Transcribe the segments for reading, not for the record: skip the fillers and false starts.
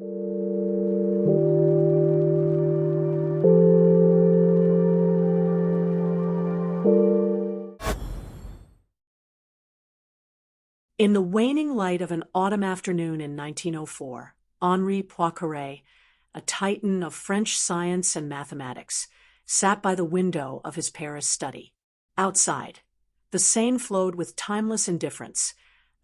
In the waning light of an autumn afternoon in 1904, Henri Poincaré, a titan of French science and mathematics, sat by the window of his Paris study. Outside, the Seine flowed with timeless indifference,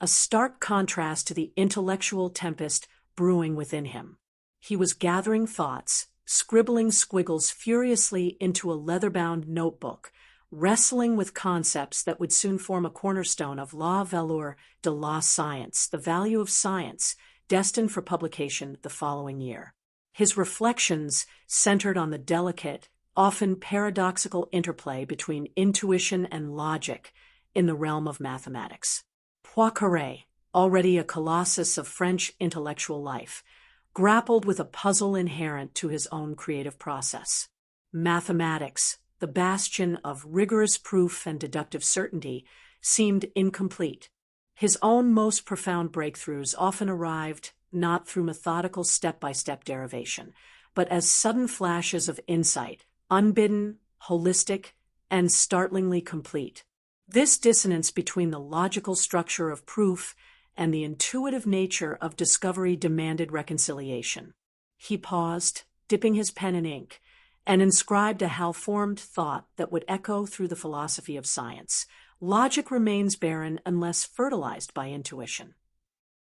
a stark contrast to the intellectual tempest brewing within him. He was gathering thoughts, scribbling squiggles furiously into a leather-bound notebook, wrestling with concepts that would soon form a cornerstone of la valeur de la science, the value of science, destined for publication the following year. His reflections centered on the delicate, often paradoxical interplay between intuition and logic in the realm of mathematics. Poincaré, already a colossus of French intellectual life, grappled with a puzzle inherent to his own creative process. Mathematics, the bastion of rigorous proof and deductive certainty, seemed incomplete. His own most profound breakthroughs often arrived not through methodical step-by-step derivation, but as sudden flashes of insight, unbidden, holistic, and startlingly complete. This dissonance between the logical structure of proof and the intuitive nature of discovery demanded reconciliation. He paused, dipping his pen in ink, and inscribed a half-formed thought that would echo through the philosophy of science. Logic remains barren unless fertilized by intuition.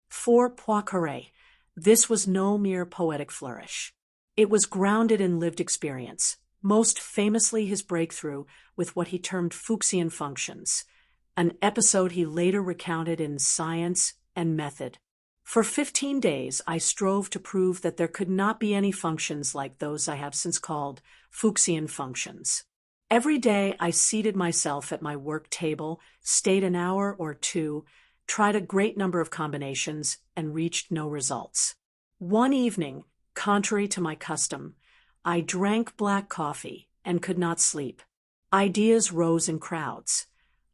For Poincaré, this was no mere poetic flourish. It was grounded in lived experience, most famously his breakthrough with what he termed Fuchsian functions, an episode he later recounted in Science and Method. For 15 days, I strove to prove that there could not be any functions like those I have since called Fuchsian functions. Every day I seated myself at my work table, stayed an hour or two, tried a great number of combinations, and reached no results. One evening, contrary to my custom, I drank black coffee and could not sleep. Ideas rose in crowds.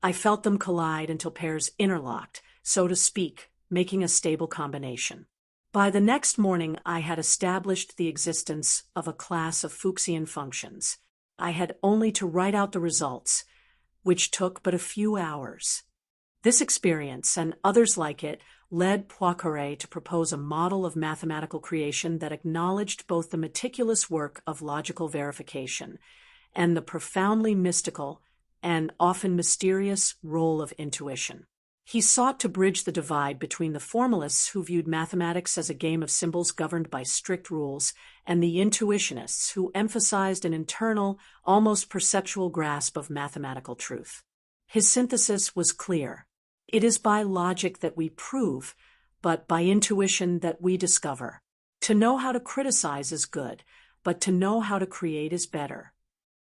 I felt them collide until pairs interlocked, so to speak, making a stable combination. By the next morning, I had established the existence of a class of Fuchsian functions. I had only to write out the results, which took but a few hours. This experience, and others like it, led Poincaré to propose a model of mathematical creation that acknowledged both the meticulous work of logical verification and the profoundly mystical and often mysterious role of intuition. He sought to bridge the divide between the formalists who viewed mathematics as a game of symbols governed by strict rules and the intuitionists who emphasized an internal, almost perceptual grasp of mathematical truth. His synthesis was clear. It is by logic that we prove, but by intuition that we discover. To know how to criticize is good, but to know how to create is better.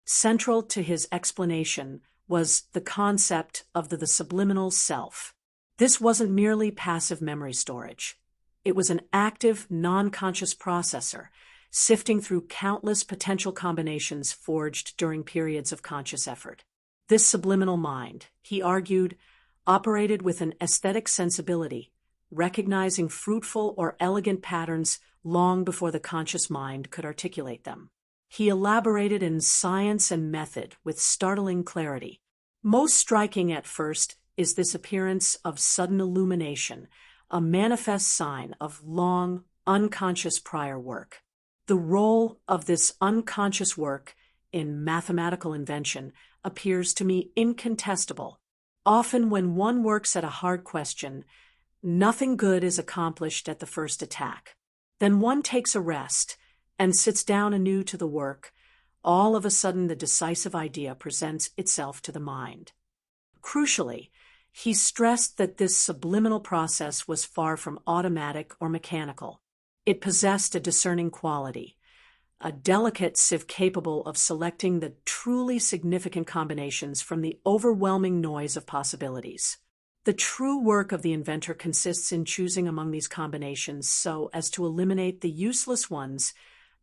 Central to his explanation was the concept of the subliminal self. This wasn't merely passive memory storage. It was an active, non-conscious processor, sifting through countless potential combinations forged during periods of conscious effort. This subliminal mind, he argued, operated with an aesthetic sensibility, recognizing fruitful or elegant patterns long before the conscious mind could articulate them. He elaborated in Science and Method with startling clarity. Most striking at first is this appearance of sudden illumination, a manifest sign of long, unconscious prior work. The role of this unconscious work in mathematical invention appears to me incontestable. Often when one works at a hard question, nothing good is accomplished at the first attack. Then one takes a rest and sits down anew to the work. All of a sudden the decisive idea presents itself to the mind. Crucially, he stressed that this subliminal process was far from automatic or mechanical. It possessed a discerning quality, a delicate sieve capable of selecting the truly significant combinations from the overwhelming noise of possibilities. The true work of the inventor consists in choosing among these combinations so as to eliminate the useless ones.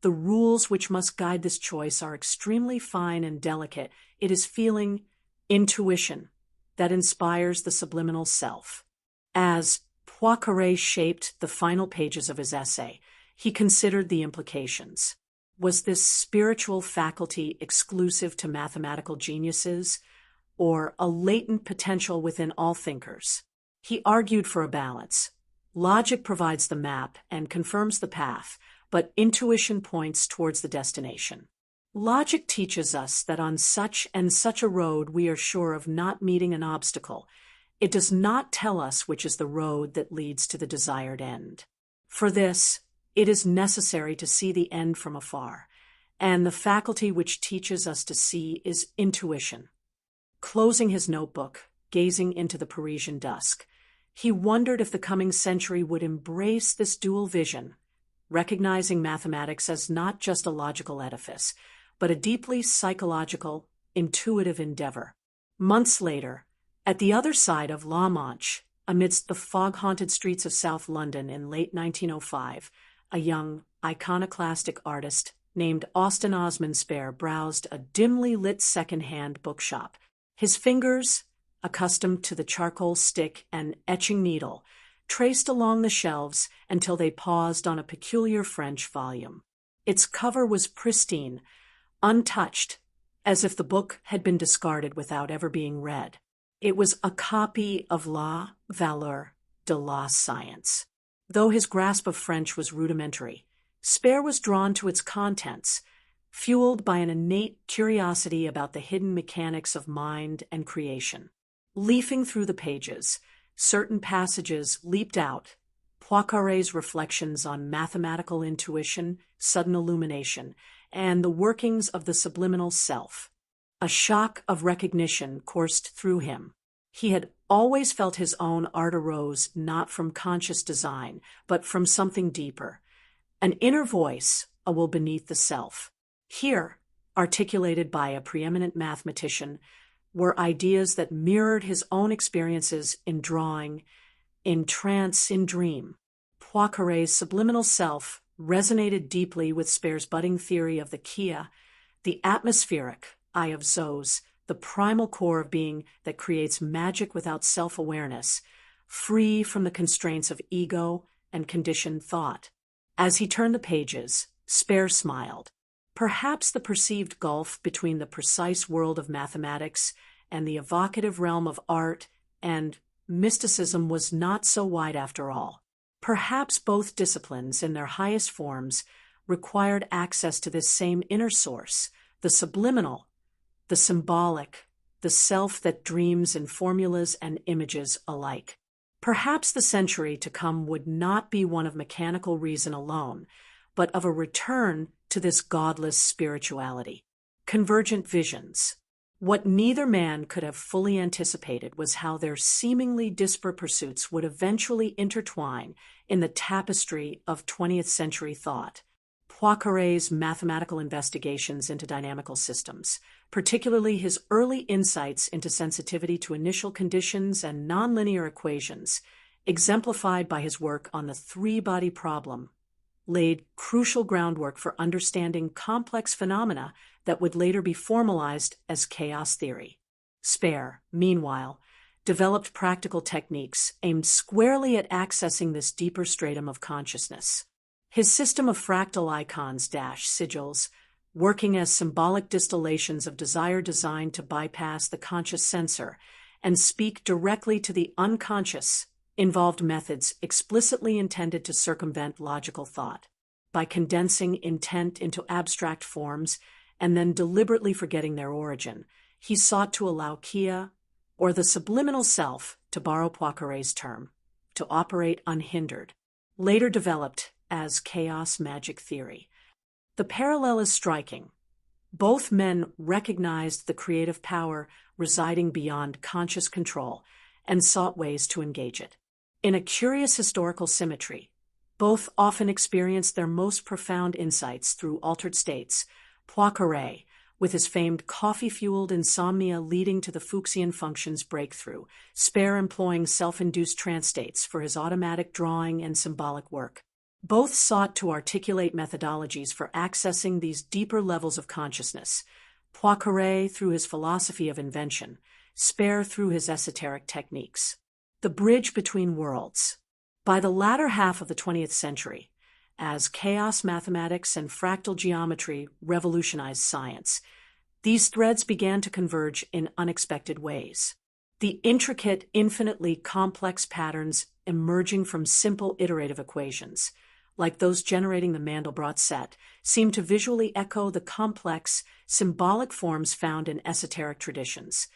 The rules which must guide this choice are extremely fine and delicate. It is feeling, intuition, that inspires the subliminal self. As Poincaré shaped the final pages of his essay, he considered the implications. Was this spiritual faculty exclusive to mathematical geniuses, or a latent potential within all thinkers? He argued for a balance. Logic provides the map and confirms the path, but intuition points towards the destination. Logic teaches us that on such and such a road we are sure of not meeting an obstacle. It does not tell us which is the road that leads to the desired end. For this, it is necessary to see the end from afar, and the faculty which teaches us to see is intuition. Closing his notebook, gazing into the Parisian dusk, he wondered if the coming century would embrace this dual vision, recognizing mathematics as not just a logical edifice, but a deeply psychological, intuitive endeavor. Months later, at the other side of La Manche, amidst the fog-haunted streets of South London in late 1905, a young, iconoclastic artist named Austin Osman Spare browsed a dimly lit second-hand bookshop. His fingers, accustomed to the charcoal stick and etching needle, traced along the shelves until they paused on a peculiar French volume. Its cover was pristine, untouched, as if the book had been discarded without ever being read. It was a copy of La Valeur de la Science. Though his grasp of French was rudimentary, Spare was drawn to its contents, fueled by an innate curiosity about the hidden mechanics of mind and creation. Leafing through the pages, certain passages leaped out: Poincaré's reflections on mathematical intuition, sudden illumination, and the workings of the subliminal self. A shock of recognition coursed through him. He had always felt his own art arose not from conscious design, but from something deeper, an inner voice, a will beneath the self. Here, articulated by a preeminent mathematician, were ideas that mirrored his own experiences in drawing, in trance, in dream. Poincaré's subliminal self resonated deeply with Spare's budding theory of the Kia, the atmospheric eye of Zos, the primal core of being that creates magic without self-awareness, free from the constraints of ego and conditioned thought. As he turned the pages, Spare smiled. Perhaps the perceived gulf between the precise world of mathematics and the evocative realm of art and mysticism was not so wide after all. Perhaps both disciplines, in their highest forms, required access to this same inner source, the subliminal, the symbolic, the self that dreams in formulas and images alike. Perhaps the century to come would not be one of mechanical reason alone, but of a return to this godless spirituality. Convergent visions. What neither man could have fully anticipated was how their seemingly disparate pursuits would eventually intertwine in the tapestry of 20th century thought. Poincaré's mathematical investigations into dynamical systems, particularly his early insights into sensitivity to initial conditions and nonlinear equations, exemplified by his work on the three-body problem, laid crucial groundwork for understanding complex phenomena that would later be formalized as chaos theory. Spare, meanwhile, developed practical techniques aimed squarely at accessing this deeper stratum of consciousness. His system of fractal icons, sigils, working as symbolic distillations of desire designed to bypass the conscious sensor and speak directly to the unconscious, involved methods explicitly intended to circumvent logical thought. By condensing intent into abstract forms and then deliberately forgetting their origin, he sought to allow Kia, or the subliminal self, to borrow Poincaré's term, to operate unhindered, later developed as chaos magic theory. The parallel is striking. Both men recognized the creative power residing beyond conscious control and sought ways to engage it. In a curious historical symmetry, both often experienced their most profound insights through altered states. Poincaré, with his famed coffee-fueled insomnia leading to the Fuchsian functions breakthrough, Spare employing self-induced trance states for his automatic drawing and symbolic work. Both sought to articulate methodologies for accessing these deeper levels of consciousness, Poincaré through his philosophy of invention, Spare through his esoteric techniques. The bridge between worlds. By the latter half of the 20th century, as chaos mathematics and fractal geometry revolutionized science. These threads began to converge in unexpected ways. The intricate, infinitely complex patterns emerging from simple iterative equations, like those generating the Mandelbrot set, seem to visually echo the complex, symbolic forms found in esoteric traditions,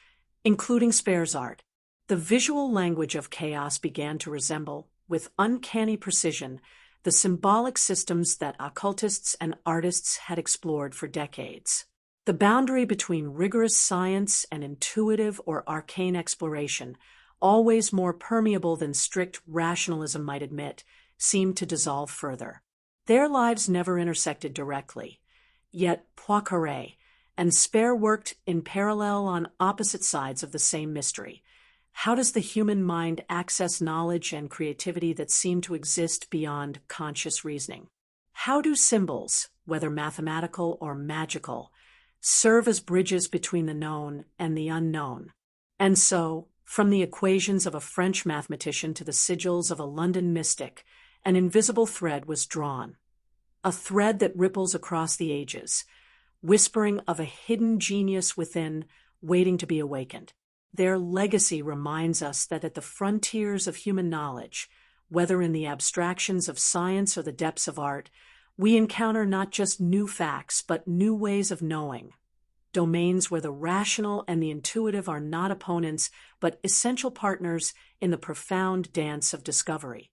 including Spare's art. The visual language of chaos began to resemble, with uncanny precision, the symbolic systems that occultists and artists had explored for decades. The boundary between rigorous science and intuitive or arcane exploration, always more permeable than strict rationalism might admit, seemed to dissolve further. Their lives never intersected directly, yet Poincaré and Spare worked in parallel on opposite sides of the same mystery. How does the human mind access knowledge and creativity that seem to exist beyond conscious reasoning? How do symbols, whether mathematical or magical, serve as bridges between the known and the unknown? And so, from the equations of a French mathematician to the sigils of a London mystic, an invisible thread was drawn. A thread that ripples across the ages, whispering of a hidden genius within, waiting to be awakened. Their legacy reminds us that at the frontiers of human knowledge, whether in the abstractions of science or the depths of art, we encounter not just new facts, but new ways of knowing. Domains where the rational and the intuitive are not opponents, but essential partners in the profound dance of discovery.